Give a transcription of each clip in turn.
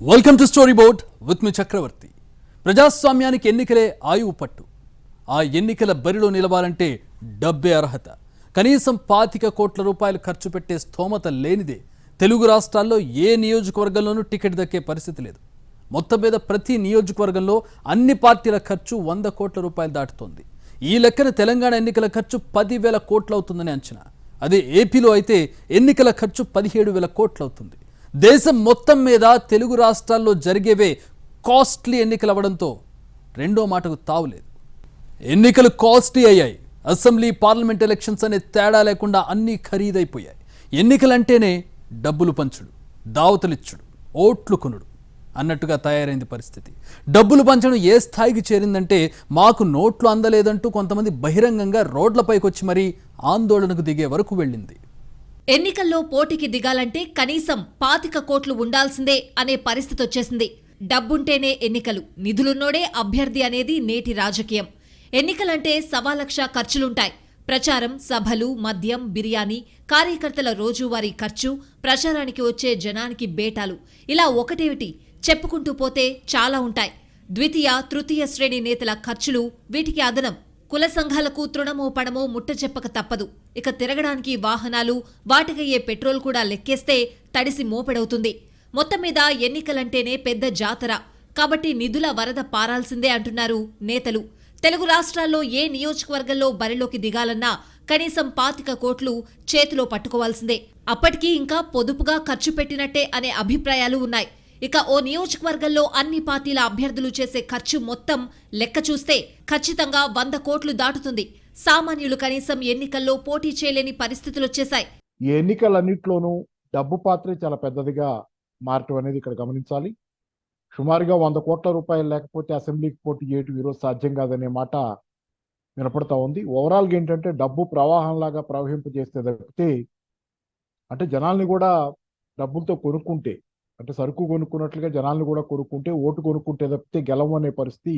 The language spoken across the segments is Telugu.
Welcome to story board with me Chakravarthi. ప్రజాస్వామ్యానికి ఎన్నికలే ఆయువు పట్టు. ఆ ఎన్నికల బరిలో నిలవాలంటే డబ్బే అర్హత. కనీసం 25 కోట్ల రూపాయలు ఖర్చు పెట్టే స్థోమత లేనిదే తెలుగు రాష్ట్రాల్లో ఏ నియోజకవర్గంలోనూ టికెట్ దక్కే పరిస్థితి లేదు. మొత్తం మీద ప్రతి నియోజకవర్గంలో అన్ని పార్టీల ఖర్చు 100 కోట్ల రూపాయలు దాటుతోంది. ఈ లెక్కన తెలంగాణ ఎన్నికల ఖర్చు 10,000 కోట్లు అవుతుందని అంచనా. అదే ఏపీలో అయితే ఎన్నికల ఖర్చు 17,000 కోట్లు అవుతుంది. దేశం మొత్తం మీద తెలుగు రాష్ట్రాల్లో జరిగేవే కాస్ట్లీ ఎన్నికలు అవ్వడంతో రెండో మాటకు తావులేదు. ఎన్నికలు కాస్ట్లీ అయ్యాయి. అసెంబ్లీ పార్లమెంట్ ఎలక్షన్స్ అనే తేడా లేకుండా అన్నీ ఖరీదైపోయాయి. ఎన్నికలంటేనే డబ్బులు పంచుడు, దావతులిచ్చుడు, ఓట్లు కొనుడు అన్నట్టుగా తయారైంది పరిస్థితి. డబ్బులు పంచడం ఏ స్థాయికి చేరిందంటే మాకు నోట్లు అందలేదంటూ కొంతమంది బహిరంగంగా రోడ్లపైకి వచ్చి మరీ ఆందోళనకు దిగే వరకు వెళ్ళింది. ఎన్నికల్లో పోటీకి దిగాలంటే కనీసం 25 కోట్లు ఉండాల్సిందే అనే పరిస్థితి వచ్చేసింది. డబ్బుంటేనే ఎన్నికలు, నిధులున్నోడే అభ్యర్థి అనేది నేటి రాజకీయం. ఎన్నికలంటే 1,00,000 ఖర్చులుంటాయి. ప్రచారం, సభలు, మద్యం, బిర్యానీ, కార్యకర్తల రోజువారీ ఖర్చు, ప్రచారానికి వచ్చే జనానికి బేటాలు, ఇలా ఒకటేమిటి చెప్పుకుంటూ పోతే చాలా ఉంటాయి. ద్వితీయ, తృతీయ శ్రేణి నేతల ఖర్చులు, వీటికి అదనం కుల సంఘాలకు తృణమో పడమో ముట్ట చెప్పక తప్పదు. ఇక తిరగడానికి వాహనాలు, వాటికయ్యే పెట్రోల్ కూడా లెక్కేస్తే తడిసి మోపెడవుతుంది. మొత్తం మీద ఎన్నికలంటేనే పెద్ద జాతర కాబట్టి నిధుల వరద పారాల్సిందే అంటున్నారు నేతలు. తెలుగు రాష్ట్రాల్లో ఏ నియోజకవర్గంలో బరిలోకి దిగాలన్నా కనీసం 25 కోట్లు చేతిలో పట్టుకోవాల్సిందే. అప్పటికీ ఇంకా పొదుపుగా ఖర్చు పెట్టినట్టే అనే అభిప్రాయాలు ఉన్నాయి. ఇక ఓ నియోజకవర్గంలో అన్ని పార్టీల అభ్యర్థులు చేసే ఖర్చు మొత్తం లెక్క చూస్తే ఖచ్చితంగా 100 కోట్లు దాటుతుంది. సామాన్యులు కనీసం ఎన్నికల్లో పోటీ చేయలేని పరిస్థితులొచ్చేశాయి. ఈ ఎన్నికలన్నింటిలోనూ డబ్బు పాత్రే చాలా పెద్దదిగా మారటం అనేది ఇక్కడ గమనించాలి. సుమారుగా 100 కోట్ల రూపాయలు లేకపోతే అసెంబ్లీకి పోటీ చేయటం ఈరోజు సాధ్యం కాదనే మాట వినపడతా ఉంది. ఓవరాల్గా ఏంటంటే డబ్బు ప్రవాహంలాగా ప్రవహింపజేస్తే తప్పితే, అంటే జనాల్ని కూడా డబ్బులతో కొనుక్కుంటే, అంటే సరుకు కొనుక్కున్నట్లుగా జనాలను కూడా కొనుక్కుంటే, ఓటు కొనుక్కుంటే తప్పితే గెలవం అనే పరిస్థితి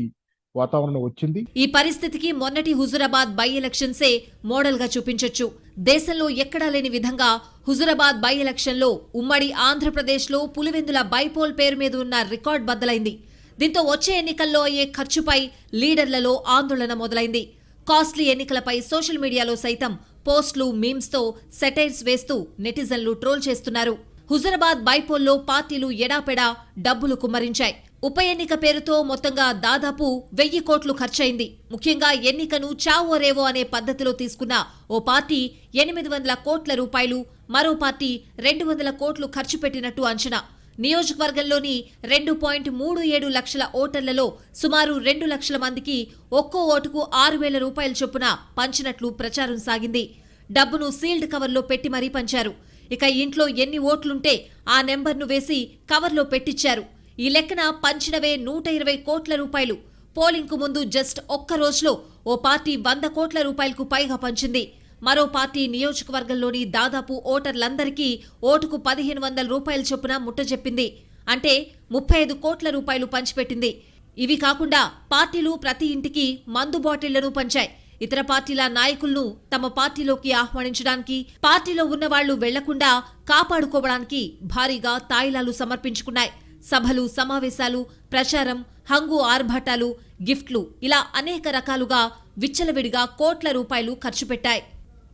వాతావరణం వచ్చింది. ఈ పరిస్థితికి మొన్నటి హుజురాబాద్ బై ఎలక్షన్సే మోడల్ గా చూపించొచ్చు. దేశంలో ఎక్కడా లేని విధంగా హుజురాబాద్ బై ఎలక్షన్ లో ఉమ్మడి ఆంధ్రప్రదేశ్ లో పులివెందుల బైపోల్ పేరు మీద ఉన్న రికార్డ్ బద్దలైంది. దీంతో వచ్చే ఎన్నికల్లో అయ్యే ఖర్చుపై లీడర్లలో ఆందోళన మొదలైంది. కాస్ట్లీ ఎన్నికలపై సోషల్ మీడియాలో సైతం పోస్టులు, మీమ్స్ తో సెటైర్స్ వేస్తూ నెటిజన్లు ట్రోల్ చేస్తున్నారు. హుజురాబాద్ బైపోల్లో పార్టీలు ఎడాపెడా డబ్బులు కుమ్మరించాయి. ఉప ఎన్నిక పేరుతో మొత్తంగా దాదాపు 1000 కోట్లు ఖర్చయింది. ముఖ్యంగా ఎన్నికను చావో రేవో అనే పద్ధతిలో తీసుకున్న ఓ పార్టీ 800 కోట్ల రూపాయలు, మరో పార్టీ 200 కోట్లు ఖర్చు పెట్టినట్టు అంచనా. నియోజకవర్గంలోని 2.37 లక్షల ఓటర్లలో సుమారు 2 లక్షల మందికి ఒక్కో ఓటుకు 6,000 రూపాయల చొప్పున పంచినట్లు ప్రచారం సాగింది. డబ్బును సీల్డ్ కవర్లో పెట్టి మరీ పంచారు. ఇక ఇంట్లో ఎన్ని ఓట్లుంటే ఆ నెంబర్ను వేసి కవర్లో పెట్టించారు. ఈ లెక్కన పంచినవే 120 కోట్ల రూపాయలు. పోలింగ్ కు ముందు జస్ట్ ఒక్క రోజులో ఓ పార్టీ 100 కోట్ల రూపాయలకు పైగా పంచింది. మరో పార్టీ నియోజకవర్గంలోని దాదాపు ఓటర్లందరికీ ఓటుకు 1,500 రూపాయల చొప్పున ముట్టజెప్పింది. అంటే 35 కోట్ల రూపాయలు పంచిపెట్టింది. ఇవి కాకుండా పార్టీలు ప్రతి ఇంటికి మందు బాటిళ్లను పంచాయి. ఇతర పార్టీల నాయకులను తమ పార్టీలోకి ఆహ్వానించడానికి, పార్టీలో ఉన్న వాళ్లు వెళ్లకుండా కాపాడుకోవడానికి భారీగా తాయిలాలు సమర్పించుకున్నాయి. సభలు, సమావేశాలు, ప్రచారం, హంగు ఆర్భాటాలు, గిఫ్ట్లు, ఇలా అనేక రకాలుగా విచ్చలవిడిగా కోట్ల రూపాయలు ఖర్చు పెట్టాయి.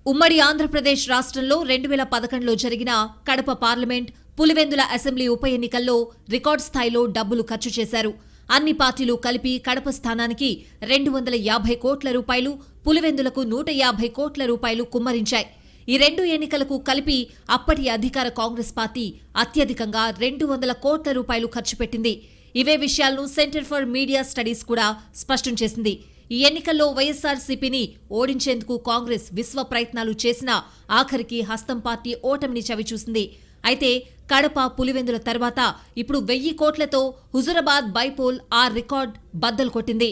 ఉమ్మడి ఆంధ్రప్రదేశ్ రాష్ట్రంలో 2011లో జరిగిన కడప పార్లమెంట్, పులివెందుల అసెంబ్లీ ఉప ఎన్నికల్లో రికార్డు స్థాయిలో డబ్బులు ఖర్చు చేశారు. అన్ని పార్టీలు కలిపి కడప స్థానానికి 250 కోట్ల రూపాయలు, పులివెందులకు 150 కోట్ల రూపాయలు కుమ్మరించాయి. ఈ రెండు ఎన్నికలకు కలిపి అప్పటి అధికార కాంగ్రెస్ పార్టీ అత్యధికంగా 200 కోట్ల రూపాయలు ఖర్చు పెట్టింది. ఇవే విషయాలను సెంటర్ ఫర్ మీడియా స్టడీస్ కూడా స్పష్టం చేసింది. ఈ ఎన్నికల్లో వైఎస్ఆర్సీపీని ఓడించేందుకు కాంగ్రెస్ విశ్వ ప్రయత్నాలు చేసినా ఆఖరికి హస్తం పార్టీ ఓటమిని చవిచూసింది. అయితే కడప, పులివెందుల తర్వాత ఇప్పుడు 1000 కోట్లతో హుజురాబాద్ బైపోల్ ఆ రికార్డ్ బద్దలు కొట్టింది.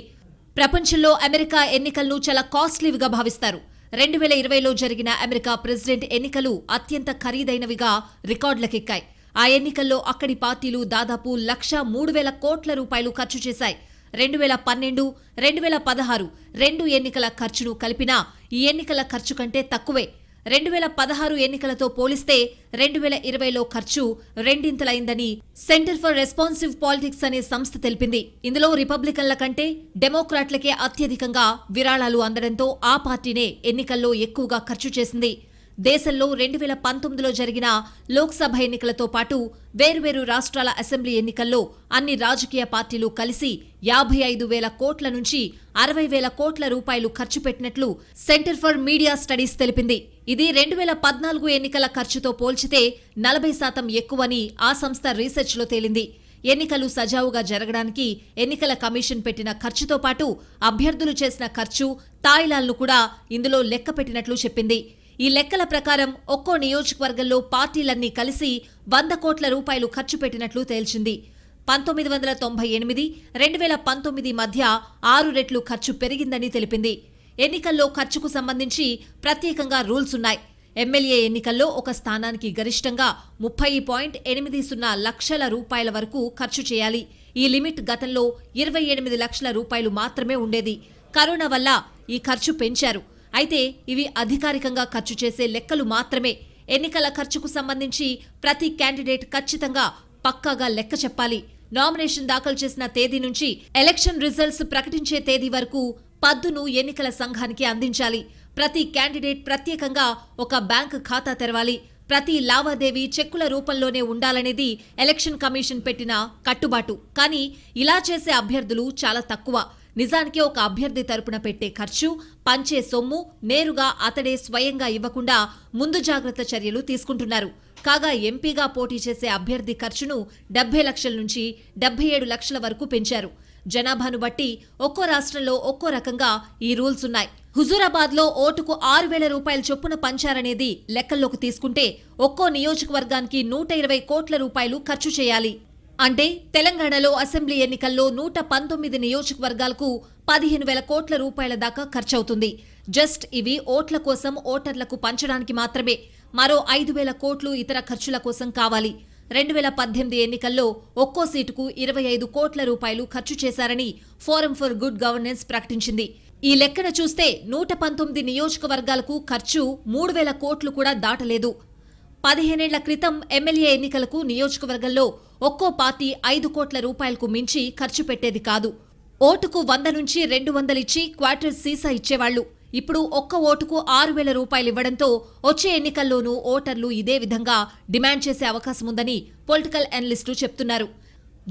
ప్రపంచంలో అమెరికా ఎన్నికలను చాలా కాస్ట్లీవిగా భావిస్తారు. 2020లో జరిగిన అమెరికా ప్రెసిడెంట్ ఎన్నికలు అత్యంత ఖరీదైనవిగా రికార్డులకెక్కాయి. ఆ ఎన్నికల్లో అక్కడి పార్టీలు దాదాపు 1,03,000 కోట్ల రూపాయలు ఖర్చు చేశాయి. 2012, 2016 రెండు ఎన్నికల ఖర్చును కలిపినా ఈ ఎన్నికల ఖర్చు కంటే తక్కువే. 2016 ఎన్నికలతో పోలిస్తే 2020లో ఖర్చు రెండింతలైందని సెంటర్ ఫర్ రెస్పాన్సివ్ పాలిటిక్స్ అనే సంస్థ తెలిపింది. ఇందులో రిపబ్లికన్ల కంటే డెమోక్రాట్లకే అత్యధికంగా విరాళాలు అందడంతో ఆ పార్టీనే ఎన్నికల్లో ఎక్కువగా ఖర్చు చేసింది. దేశంలో 2019లో జరిగిన లోక్సభ ఎన్నికలతో పాటు వేర్వేరు రాష్ట్రాల అసెంబ్లీ ఎన్నికల్లో అన్ని రాజకీయ పార్టీలు కలిసి 55,000 కోట్ల నుంచి 60,000 కోట్ల రూపాయలు ఖర్చు పెట్టినట్లు సెంటర్ ఫర్ మీడియా స్టడీస్ తెలిపింది. ఇది 2014 ఎన్నికల ఖర్చుతో పోల్చితే 40% ఎక్కువని ఆ సంస్థ రీసెర్చ్లో తేలింది. ఎన్నికలు సజావుగా జరగడానికి ఎన్నికల కమిషన్ పెట్టిన ఖర్చుతో పాటు అభ్యర్థులు చేసిన ఖర్చు, తాయిలాలను కూడా ఇందులో లెక్క పెట్టినట్లు చెప్పింది. ఈ లెక్కల ప్రకారం ఒక్కో నియోజకవర్గంలో పార్టీలన్నీ కలిసి 100 కోట్ల రూపాయలు ఖర్చు పెట్టినట్లు తేల్చింది. 1998, 2019 మధ్య 6 రెట్లు ఖర్చు పెరిగిందని తెలిపింది. ఎన్నికల్లో ఖర్చుకు సంబంధించి ప్రత్యేకంగా రూల్స్ ఉన్నాయి. ఎమ్మెల్యే ఎన్నికల్లో ఒక స్థానానికి గరిష్టంగా 30.80 లక్షల రూపాయల వరకు ఖర్చు చేయాలి. ఈ లిమిట్ గతంలో 28 లక్షల రూపాయలు మాత్రమే ఉండేది. కరోనా వల్ల ఈ ఖర్చు పెంచారు. అయితే ఇవి అధికారికంగా ఖర్చు చేసే లెక్కలు మాత్రమే. ఎన్నికల ఖర్చుకు సంబంధించి ప్రతి క్యాండిడేట్ ఖచ్చితంగా పక్కాగా లెక్క చెప్పాలి. నామినేషన్ దాఖలు చేసిన తేదీ నుంచి ఎలక్షన్ రిజల్ట్స్ ప్రకటించే తేదీ వరకు పద్దును ఎన్నికల సంఘానికి అందించాలి. ప్రతి క్యాండిడేట్ ప్రత్యేకంగా ఒక బ్యాంక్ ఖాతా తెరవాలి. ప్రతి లావాదేవీ చెక్కుల రూపంలోనే ఉండాలనేది ఎలక్షన్ కమిషన్ పెట్టిన కట్టుబాటు. కానీ ఇలా చేసే అభ్యర్థులు చాలా తక్కువ. నిజానికి ఒక అభ్యర్థి తరపున పెట్టే ఖర్చు, పంచే సొమ్ము నేరుగా అతడే స్వయంగా ఇవ్వకుండా ముందు జాగ్రత్త చర్యలు తీసుకుంటున్నారు. కాగా ఎంపీగా పోటీ చేసే అభ్యర్థి ఖర్చును 70 లక్షల నుంచి 77 లక్షల వరకు పెంచారు. జనాభాను బట్టి ఒక్కో రాష్ట్రంలో ఒక్కో రకంగా ఈ రూల్స్ ఉన్నాయి. హుజూరాబాద్లో ఓటుకు 6,000 రూపాయల చొప్పున పంచారనేది లెక్కల్లోకి తీసుకుంటే ఒక్కో నియోజకవర్గానికి 120 కోట్ల రూపాయలు ఖర్చు చేయాలి. అంటే తెలంగాణలో అసెంబ్లీ ఎన్నికల్లో 119 నియోజకవర్గాలకు 15,000 కోట్ల రూపాయల దాకా ఖర్చవుతుంది. జస్ట్ ఇవి ఓట్ల కోసం ఓటర్లకు పంచడానికి మాత్రమే. మరో 5,000 కోట్లు ఇతర ఖర్చుల కోసం కావాలి. 2018 ఎన్నికల్లో ఒక్కో సీటుకు 25 కోట్ల రూపాయలు ఖర్చు చేశారని ఫోరం ఫర్ గుడ్ గవర్నెన్స్ ప్రకటించింది. ఈ లెక్కన చూస్తే 119 నియోజకవర్గాలకు ఖర్చు 3,000 కోట్లు కూడా దాటలేదు. 15 ఏళ్ల క్రితం ఎమ్మెల్యే ఎన్నికలకు నియోజకవర్గంలో ఒక్కో పార్టీ 5 కోట్ల రూపాయలకు మించి ఖర్చు పెట్టేది కాదు. ఓటుకు 100 నుంచి 200 ఇచ్చి క్వార్టర్ సీసా ఇచ్చేవాళ్లు. ఇప్పుడు ఒక్క ఓటుకు 6,000 రూపాయలు ఇవ్వడంతో వచ్చే ఎన్నికల్లోనూ ఓటర్లు ఇదే విధంగా డిమాండ్ చేసే అవకాశముందని పొలిటికల్ అనలిస్టులు చెప్తున్నారు.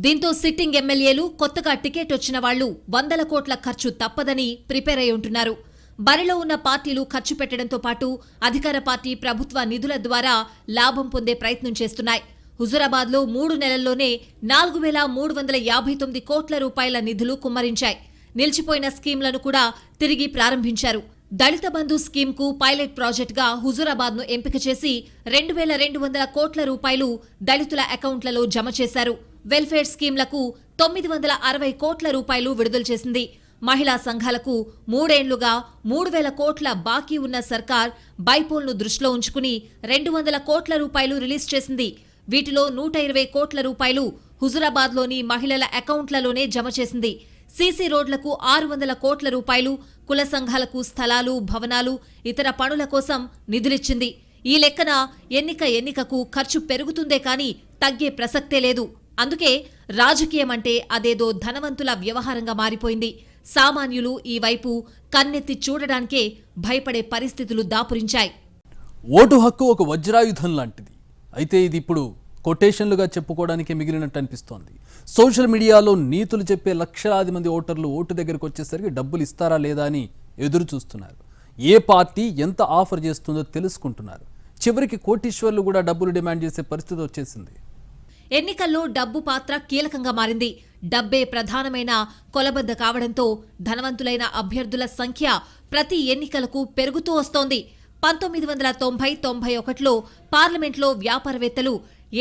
దీంతో సిట్టింగ్ ఎమ్మెల్యేలు, కొత్తగా టికెట్ వచ్చిన వాళ్లు 100 కోట్ల ఖర్చు తప్పదని ప్రిపేర్ అయి ఉంటున్నారు. బరిలో ఉన్న పార్టీలు ఖర్చు పెట్టడంతో పాటు అధికార పార్టీ ప్రభుత్వ నిధుల ద్వారా లాభం పొందే ప్రయత్నం చేస్తున్నాయి. హుజూరాబాద్లో 3 నెలల్లోనే 4,359 కోట్ల రూపాయల నిధులు కుమ్మరించాయి. నిలిచిపోయిన స్కీంలను కూడా తిరిగి ప్రారంభించారు. దళిత బంధు స్కీమ్కు పైలట్ ప్రాజెక్టుగా హుజూరాబాద్ను ఎంపిక చేసి 2,200 కోట్ల రూపాయలు దళితుల అకౌంట్లలో జమ చేశారు. వెల్ఫేర్ స్కీంలకు 960 కోట్ల రూపాయలు విడుదల చేసింది. మహిళా సంఘాలకు 3 ఏళ్లుగా 3,000 కోట్ల బాకీ ఉన్న సర్కార్ బైపోల్ను దృష్టిలో ఉంచుకుని 200 కోట్ల రూపాయలు రిలీజ్ చేసింది. వీటిలో 120 కోట్ల రూపాయలు హుజూరాబాద్లోని మహిళల అకౌంట్లలోనే జమ చేసింది. సీసీ రోడ్లకు 600 కోట్ల రూపాయలు, కుల సంఘాలకు స్థలాలు, భవనాలు, ఇతర పనుల కోసం నిధులిచ్చింది. ఈ లెక్కన ఎన్నికకు ఖర్చు పెరుగుతుందే కానీ తగ్గే ప్రసక్తే లేదు. అందుకే రాజకీయం అంటే అదేదో ధనవంతుల వ్యవహారంగా మారిపోయింది. సామాన్యులు ఈ వైపు కన్నెత్తి చూడడానికే భయపడే పరిస్థితులు దాపురించాయి. ఓటు హక్కు ఒక వజ్రాయుధం లాంటిది. అయితే ఇది ఇప్పుడు కొటేషన్లుగా చెప్పుకోవడానికే మిగిలినట్టు అనిపిస్తోంది. సోషల్ మీడియాలో నీతులు చెప్పే లక్షలాది మంది ఓటర్లు ఓటు దగ్గరకు వచ్చేసరికి డబ్బులు ఇస్తారా లేదా అని ఎదురు చూస్తున్నారు. ఏ పార్టీ ఎంత ఆఫర్ చేస్తుందో తెలుసుకుంటున్నారు. చివరికి కోటీశ్వర్లు కూడా డబ్బులు డిమాండ్ చేసే పరిస్థితి వచ్చేసింది. ఎన్నికల్లో డబ్బు పాత్ర కీలకంగా మారింది. డబ్బే ప్రధానమైన కొలబద్ద కావడంతో ధనవంతులైన అభ్యర్థుల సంఖ్య ప్రతి ఎన్నికలకు పెరుగుతూ వస్తోంది. 1990-91లో పార్లమెంట్లో వ్యాపారవేత్తలు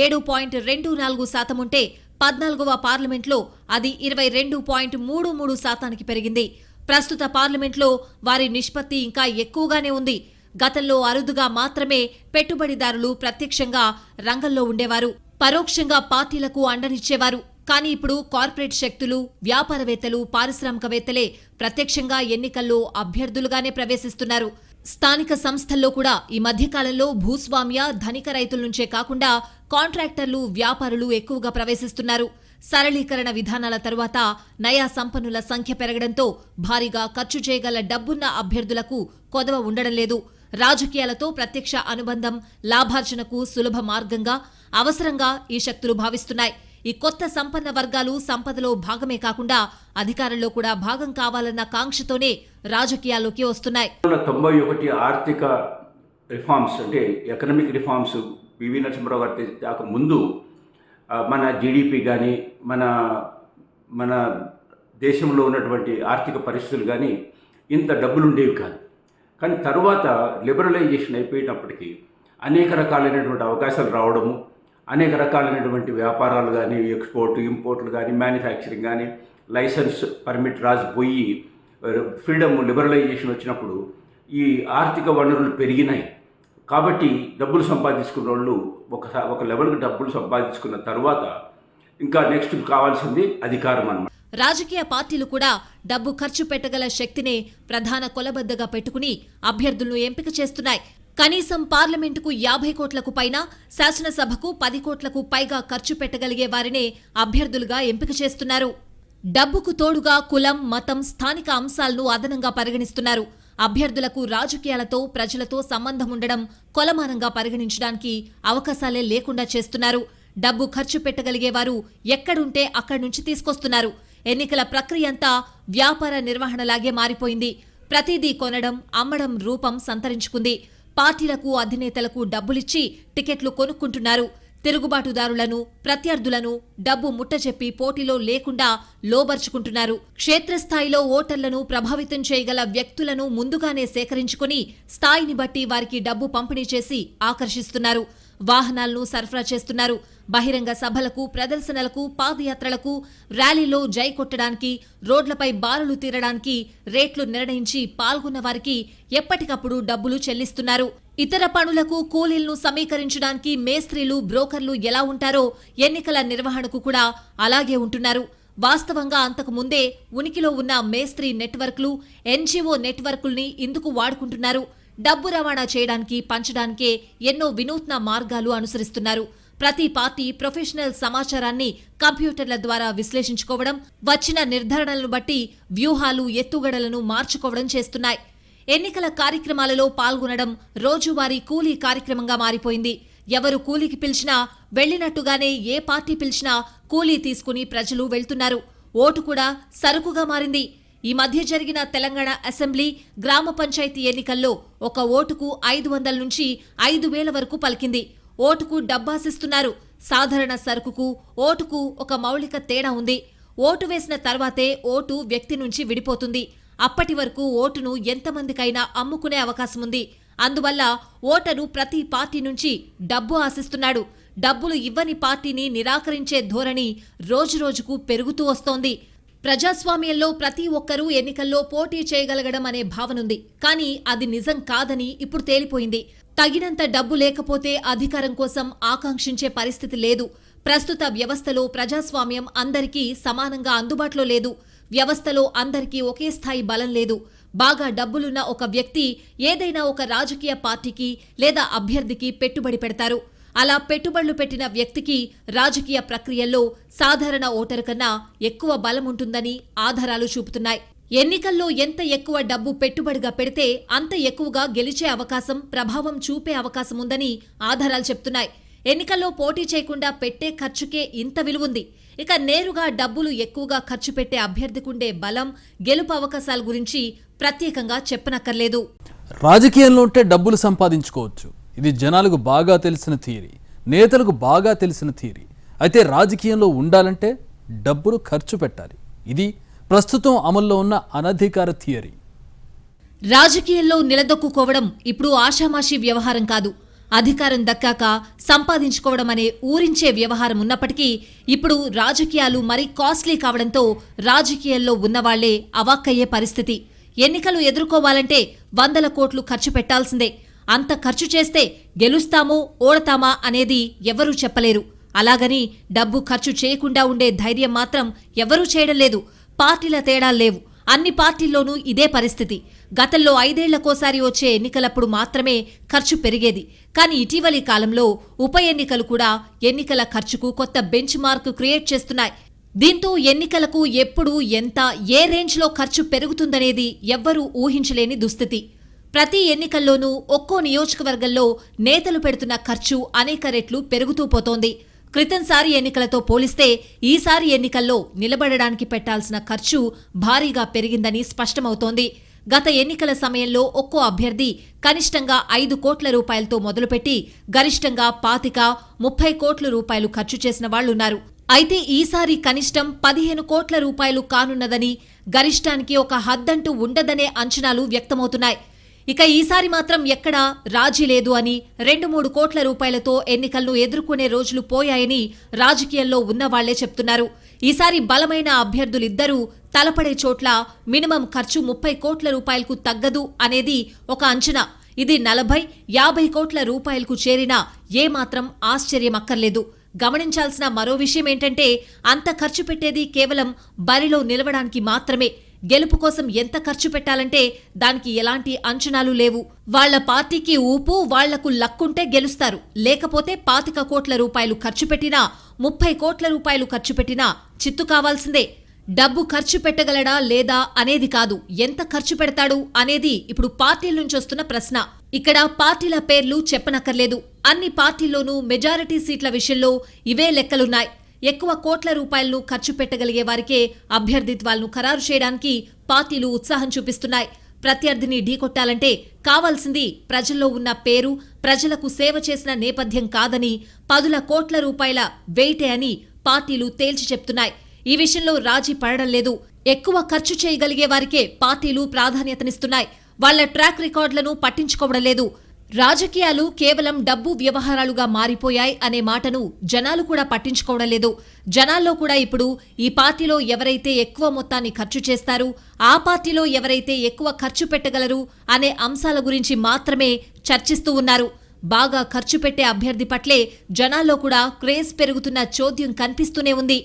7.24% ఉంటే 14వ పార్లమెంట్లో అది 22.33% పెరిగింది. ప్రస్తుత పార్లమెంట్లో వారి నిష్పత్తి ఇంకా ఎక్కువగానే ఉంది. గతంలో అరుదుగా మాత్రమే పెట్టుబడిదారులు ప్రత్యక్షంగా రంగంలో ఉండేవారు, పరోక్షంగా పార్టీలకు అండనిచ్చేవారు. కానీ ఇప్పుడు కార్పొరేట్ శక్తులు, వ్యాపారవేత్తలు, పారిశ్రామికవేత్తలే ప్రత్యక్షంగా ఎన్నికల్లో అభ్యర్థులుగానే ప్రవేశిస్తున్నారు. స్థానిక సంస్థల్లో కూడా ఈ మధ్యకాలంలో భూస్వామ్య ధనిక రైతుల నుంచే కాకుండా కాంట్రాక్టర్లు వ్యాపారులు ఎక్కువగా ప్రవేశిస్తున్నారు. సరళీకరణ విధానాల తరువాత నయా సంపన్నుల సంఖ్య పెరగడంతో భారీగా ఖర్చు చేయగల డబ్బున్న అభ్యర్థులకు కొదవ ఉండడం లేదు. రాజకీయాలతో ప్రత్యక్ష అనుబంధం లాభార్జనకు సులభ మార్గంగా అవసరంగా ఈ శక్తులు భావిస్తున్నాయి. ఈ కొత్త సంపన్న వర్గాలు సంపదలో భాగమే కాకుండా అధికారంలో కూడా భాగం కావాలన్న కాంక్షతోనే రాజకీయాల్లోకి వస్తున్నాయి. 91 ఆర్థిక రిఫార్మ్స్ అంటే ఎకనామిక్ రిఫార్మ్స్ పివి నరసింహారావు గారి దాకా ముందు మన జీడిపి కానీ మన దేశంలో ఉన్నటువంటి ఆర్థిక పరిస్థితులు కానీ ఇంత డబ్బులు ఉండేవి కాదు. కానీ తర్వాత లిబరలైజేషన్ అయిపోయేటప్పటికీ అనేక రకాలైనటువంటి అవకాశాలు రావడము, అనేక రకాలైనటువంటి వ్యాపారాలు కానీ, ఎక్స్పోర్ట్ ఇంపోర్ట్లు కానీ, మ్యానుఫ్యాక్చరింగ్ కానీ, లైసెన్స్ పర్మిట్ రాసిపోయి ఫ్రీడమ్ లిబరలైజేషన్ వచ్చినప్పుడు ఈ ఆర్థిక వనరులు పెరిగినాయి. కాబట్టి డబ్బులు సంపాదించుకున్న వాళ్ళు ఒక లెవెల్కి డబ్బులు సంపాదించుకున్న తర్వాత ఇంకా నెక్స్ట్ కావాల్సింది అధికారం అన్నమాట. రాజకీయ పార్టీలు కూడా డబ్బు ఖర్చు పెట్టగల శక్తినే ప్రధాన కొలబద్దగా పెట్టుకుని అభ్యర్థులను ఎంపిక చేస్తున్నాయి. కనీసం పార్లమెంటుకు 50 కోట్లకు పైన, శాసనసభకు 10 కోట్లకు పైగా ఖర్చు పెట్టగలిగే వారినే అభ్యర్థులుగా ఎంపిక చేస్తున్నారు. డబ్బుకు తోడుగా కులం, మతం, స్థానిక అంశాలను అదనంగా పరిగణిస్తున్నారు. అభ్యర్థులకు రాజకీయాలతో, ప్రజలతో సంబంధం ఉండడం కొలమానంగా పరిగణించడానికి అవకాశాలే లేకుండా చేస్తున్నారు. డబ్బు ఖర్చు పెట్టగలిగేవారు ఎక్కడుంటే అక్కడి నుంచి తీసుకొస్తున్నారు. ఎన్నికల ప్రక్రియ అంతా వ్యాపార నిర్వహణలాగే మారిపోయింది. ప్రతిదీ కొనడం, అమ్మడం రూపం సంతరించుకుంది. పార్టీలకు, అధినేతలకు డబ్బులిచ్చి టికెట్లు కొనుక్కుంటున్నారు. తిరుగుబాటుదారులను, ప్రత్యర్థులను డబ్బు ముట్టచెప్పి పోటీలో లేకుండా లోబర్చుకుంటున్నారు. క్షేత్రస్థాయిలో ఓటర్లను ప్రభావితం చేయగల వ్యక్తులను ముందుగానే సేకరించుకుని స్థాయిని బట్టి వారికి డబ్బు పంపిణీ చేసి ఆకర్షిస్తున్నారు. వాహనాలను సరఫరా చేస్తున్నారు. బహిరంగ సభలకు, ప్రదర్శనలకు, పాదయాత్రలకు, ర్యాలీలో జై కొట్టడానికి, రోడ్లపై బారులు తీరడానికి రేట్లు నిర్ణయించి పాల్గొన్న వారికి ఎప్పటికప్పుడు డబ్బులు చెల్లిస్తున్నారు. ఇతర పనులకు కూలీలను సమీకరించడానికి మేస్త్రీలు, బ్రోకర్లు ఎలా ఉంటారో ఎన్నికల నిర్వహణకు కూడా అలాగే ఉంటున్నారు. వాస్తవంగా అంతకు ముందే ఉనికిలో ఉన్న మేస్త్రీ నెట్వర్క్లు, ఎన్జీఓ నెట్వర్కుల్ని ఇందుకు వాడుకుంటున్నారు. డబ్బు రవాణా చేయడానికి, పంచడానికే ఎన్నో వినూత్న మార్గాలు అనుసరిస్తున్నారు. ప్రతి పార్టీ ప్రొఫెషనల్ సమాచారాన్ని కంప్యూటర్ల ద్వారా విశ్లేషించుకోవడం, వచ్చిన నిర్ధారణలను బట్టి వ్యూహాలు, ఎత్తుగడలను మార్చుకోవడం చేస్తున్నాయి. ఎన్నికల కార్యక్రమాలలో పాల్గొనడం రోజువారీ కూలీ కార్యక్రమంగా మారిపోయింది. ఎవరు కూలీకి పిలిచినా వెళ్లినట్టుగానే ఏ పార్టీ పిలిచినా కూలీ తీసుకుని ప్రజలు వెళ్తున్నారు. ఓటు కూడా సరుకుగా మారింది. ఈ మధ్య జరిగిన తెలంగాణ అసెంబ్లీ, గ్రామ పంచాయతీ ఎన్నికల్లో ఒక ఓటుకు 500 నుంచి 5,000 వరకు పలికింది. ఓటుకు డబ్బాసిస్తున్నారు. సాధారణ సరుకుకు, ఓటుకు ఒక మౌలిక తేడా ఉంది. ఓటు వేసిన తర్వాతే ఓటు వ్యక్తి నుంచి విడిపోతుంది. అప్పటి వరకు ఓటును ఎంతమందికైనా అమ్ముకునే అవకాశముంది. అందువల్ల ఓటరు ప్రతి పార్టీ నుంచి డబ్బు ఆశిస్తున్నాడు. డబ్బులు ఇవ్వని పార్టీని నిరాకరించే ధోరణి రోజురోజుకు పెరుగుతూ వస్తోంది. ప్రజాస్వామ్యంలో ప్రతి ఒక్కరూ ఎన్నికల్లో పోటీ చేయగలగడం అనే భావనుంది. కానీ అది నిజం కాదని ఇప్పుడు తేలిపోయింది. తగినంత డబ్బు లేకపోతే అధికారం కోసం ఆకాంక్షించే పరిస్థితి లేదు. ప్రస్తుత వ్యవస్థలో ప్రజాస్వామ్యం అందరికీ సమానంగా అందుబాటులో లేదు. వ్యవస్థలో అందరికీ ఒకే స్థాయి బలం లేదు. బాగా డబ్బులున్న ఒక వ్యక్తి ఏదైనా ఒక రాజకీయ పార్టీకి లేదా అభ్యర్థికి పెట్టుబడి పెడతారు. అలా పెట్టుబడులు పెట్టిన వ్యక్తికి రాజకీయ ప్రక్రియల్లో సాధారణ ఓటరు కన్నా ఎక్కువ బలం ఉంటుందని ఆధారాలు చూపుతున్నాయి. ఎన్నికల్లో ఎంత ఎక్కువ డబ్బు పెట్టుబడిగా పెడితే అంత ఎక్కువగా గెలిచే అవకాశం, ప్రభావం చూపే అవకాశం ఉందని ఆధారాలు చెప్తున్నాయి. ఎన్నికల్లో పోటీ చేయకుండా పెట్టే ఖర్చుకే ఇంత విలువుంది. ఇక నేరుగా డబ్బులు ఎక్కువగా ఖర్చు పెట్టే అభ్యర్థికుండే బలం, గెలుపు అవకాశాల గురించి ప్రత్యేకంగా చెప్పనక్కర్లేదు. రాజకీయంలో ఉంటే డబ్బులు సంపాదించుకోవచ్చు. ఇది జనాలకు బాగా తెలిసిన థియరీ, నేతలకు బాగా తెలిసిన థియరీ. అయితే రాజకీయంలో ఉండాలంటే డబ్బులు ఖర్చు పెట్టాలి. ఇది ప్రస్తుతం అమల్లో ఉన్న అనధికార థియరీ. రాజకీయాల్లో నిలదొక్కుకోవడం ఇప్పుడు ఆషామాషీ వ్యవహారం కాదు. అధికారం దక్కాక సంపాదించుకోవడం అనే ఊరించే వ్యవహారం ఉన్నప్పటికీ ఇప్పుడు రాజకీయాలు మరీ కాస్ట్లీ కావడంతో రాజకీయాల్లో ఉన్నవాళ్లే అవాక్కయ్యే పరిస్థితి. ఎన్నికలు ఎదుర్కోవాలంటే 100 కోట్లు ఖర్చు పెట్టాల్సిందే. అంత ఖర్చు చేస్తే గెలుస్తామో ఓడతామా అనేది ఎవరూ చెప్పలేరు. అలాగని డబ్బు ఖర్చు చేయకుండా ఉండే ధైర్యం మాత్రం ఎవరూ చేయడం లేదు. పార్టీల తేడాలు లేవు. అన్ని పార్టీల్లోనూ ఇదే పరిస్థితి. గతంలో 5 ఏళ్లకోసారి వచ్చే ఎన్నికలప్పుడు మాత్రమే ఖర్చు పెరిగేది. కానీ ఇటీవలి కాలంలో ఉప ఎన్నికలు కూడా ఎన్నికల ఖర్చుకు కొత్త బెంచ్ మార్క్ క్రియేట్ చేస్తున్నాయి. దీంతో ఎన్నికలకు ఎప్పుడు ఎంత ఏ రేంజ్లో ఖర్చు పెరుగుతుందనేది ఎవ్వరూ ఊహించలేని దుస్థితి. ప్రతి ఎన్నికల్లోనూ ఒక్కో నియోజకవర్గంలో నేతలు పెడుతున్న ఖర్చు అనేక రెట్లు పెరుగుతూ పోతోంది. క్రితంసారి ఎన్నికలతో పోలిస్తే ఈసారి ఎన్నికల్లో నిలబడడానికి పెట్టాల్సిన ఖర్చు భారీగా పెరిగిందని స్పష్టమవుతోంది. గత ఎన్నికల సమయంలో ఒక్కో అభ్యర్థి కనిష్టంగా 5 కోట్ల రూపాయలతో మొదలుపెట్టి గరిష్టంగా 25-30 కోట్ల రూపాయలు ఖర్చు చేసిన వాళ్లున్నారు. అయితే ఈసారి కనిష్టం 15 కోట్ల రూపాయలు కానున్నదని, గరిష్టానికి ఒక హద్దంటూ ఉండదనే అంచనాలు వ్యక్తమవుతున్నాయి. ఇక ఈసారి మాత్రం ఎక్కడా రాజీ లేదు అని, 2-3 కోట్ల రూపాయలతో ఎన్నికలను ఎదుర్కొనే రోజులు పోయాయని రాజకీయాల్లో ఉన్నవాళ్లే చెప్తున్నారు. ఈసారి బలమైన అభ్యర్థులిద్దరూ తలపడే చోట్ల మినిమం ఖర్చు 30 కోట్ల రూపాయలకు తగ్గదు అనేది ఒక అంచనా. ఇది 40-50 కోట్ల రూపాయలకు చేరినా ఏమాత్రం ఆశ్చర్యమక్కర్లేదు. గమనించాల్సిన మరో విషయం ఏంటంటే, అంత ఖర్చు పెట్టేది కేవలం బరిలో నిలవడానికి మాత్రమే. గెలుపు కోసం ఎంత ఖర్చు పెట్టాలంటే దానికి ఎలాంటి అంచనాలు లేవు. వాళ్ల పార్టీకి ఊపు, వాళ్లకు లక్కుంటే గెలుస్తారు. లేకపోతే 25 కోట్ల రూపాయలు ఖర్చు పెట్టినా, 30 కోట్ల రూపాయలు ఖర్చు పెట్టినా చిత్తు కావాల్సిందే. డబ్బు ఖర్చు పెట్టగలడా లేదా అనేది కాదు, ఎంత ఖర్చు పెడతాడు అనేది ఇప్పుడు పార్టీల నుంచి వస్తున్న ప్రశ్న. ఇక్కడ పార్టీల పేర్లు చెప్పనక్కర్లేదు. అన్ని పార్టీల్లోనూ మెజారిటీ సీట్ల విషయంలో ఇవే లెక్కలున్నాయి. ఎక్కువ కోట్ల రూపాయలను ఖర్చు పెట్టగలిగే వారికే అభ్యర్థిత్వాలను ఖరారు చేయడానికి పార్టీలు ఉత్సాహం చూపిస్తున్నాయి. ప్రత్యర్థిని ఢీకొట్టాలంటే కావాల్సింది ప్రజల్లో ఉన్న పేరు, ప్రజలకు సేవ చేసిన నేపథ్యం కాదని, 10 కోట్ల రూపాయల వెయిటే అని పార్టీలు తేల్చి చెప్తున్నాయి. ఈ విషయంలో రాజీ పడడం లేదు. ఎక్కువ ఖర్చు చేయగలిగే వారికే పార్టీలు ప్రాధాన్యతనిస్తున్నాయి. వాళ్ల ట్రాక్ రికార్డులను పట్టించుకోవడం లేదు. రాజకీయాలు కేవలం డబ్బు వ్యవహారాలుగా మారిపోయాయి అనే మాటను జనాలు కూడా పట్టించుకోవడం లేదు. జనాల్లో కూడా ఇప్పుడు ఈ పార్టీలో ఎవరైతే ఎక్కువ మొత్తాన్ని ఖర్చు చేస్తారు, ఆ పార్టీలో ఎవరైతే ఎక్కువ ఖర్చు పెట్టగలరు అనే అంశాల గురించి మాత్రమే చర్చిస్తూ ఉన్నారు. బాగా ఖర్చు పెట్టే అభ్యర్థి పట్లే జనాల్లో కూడా క్రేజ్ పెరుగుతున్న చోద్యం కనిపిస్తూనే ఉంది.